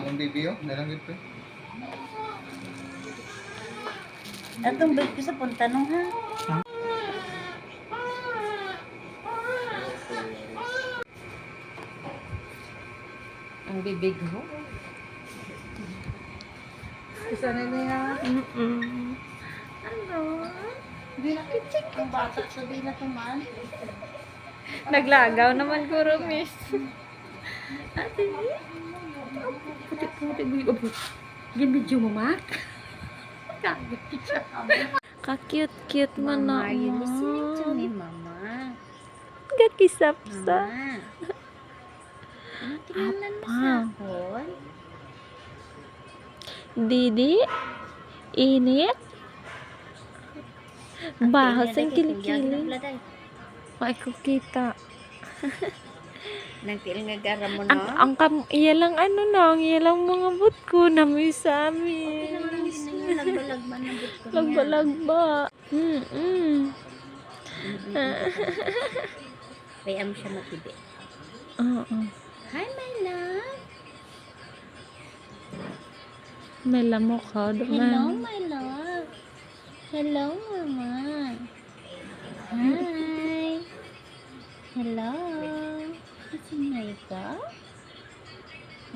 Ang baby oh, nalangit ko. Atong bait ko sa punta nung ha. Ang bibig mo. Isa na niya. Ano? Hindi na kitchik. Ang bata sabihin na tuman. Naglagaw naman guro, miss. Ate, puti-puti mo yung gimidyo mo, Mark. Ka-cute-cute mo na. Mama, you listening to me, Mama. Gakisap-sa. Mama. Ano tingnan mo sa akin? Didi? Init? Bahos ang kilikili. May ko kita. Nagtil nga gara mo na. Iya lang ano na, iya lang mga but ko na may sa amin. Nagbalag ba na but ko niya? Nagbalag ba? Kaya mo siya matibi. Oo. Hi, my love. May lamok ka. Hello, my love. Hello, Mama. Hi. Hello. Gising na ikaw?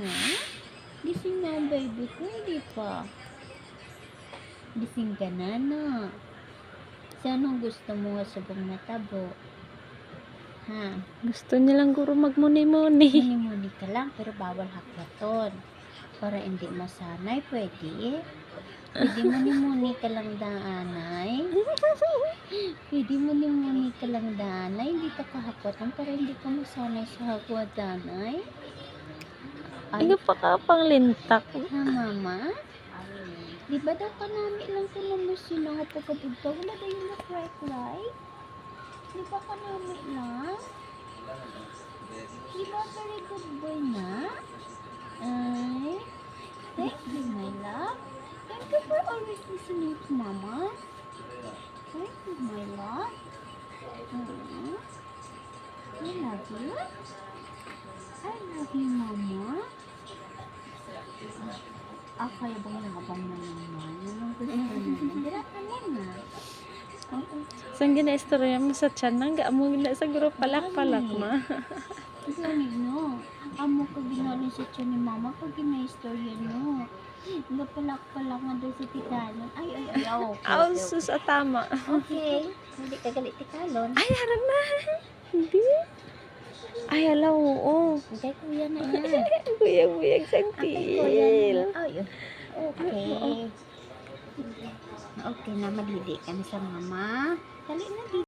Ha? Gising na ang baby ko, hindi pa. Gising ka na, no? So, anong gusto mo nga subong natabo? Ha? Gusto nilang guro magmuni-muni. Muni-muni ka lang, pero bawal haklaton. Para hindi masanay, pwede. Pwede muni-muni ka lang daanay. Pwede muni-muni ka lang daanay. Hindi ka kahapotan para hindi ka masanay sa hagwa danay. Ano pa ka pang lintak? Ha, Mama? Di ba daw kanami lang ko na mo sinangapagabod ka? Wala daw yung na-cry-cry? Di ba kanami lang? Di ba very good boy na? Ay, thank you, my love. Thank you for always listening to Mama. Thank you, my love. I love you. I love you, Mama. Kaya bang nabang mo naman? Anong gusto naman? Diratan mo na. Saan gina-istorya mo sa tiyan? Nangga mo gina sa guro palak-palak ma. Gani no. Amo ka ginalin sa tiyan ni Mama pag gina-istorya no. Nga palak-palak nga doon sa tikalon. Ay. Aw, sus, tama. Okay. Hindi ka galit tikalon. Ay, harap na. Hindi. Ay, alaw, oo. Okay, kuya na yan. Buyag-buyag sa Okay, kuya til. na. Ay, okay. Okay na, madidi ka na sa Mama. Dali na,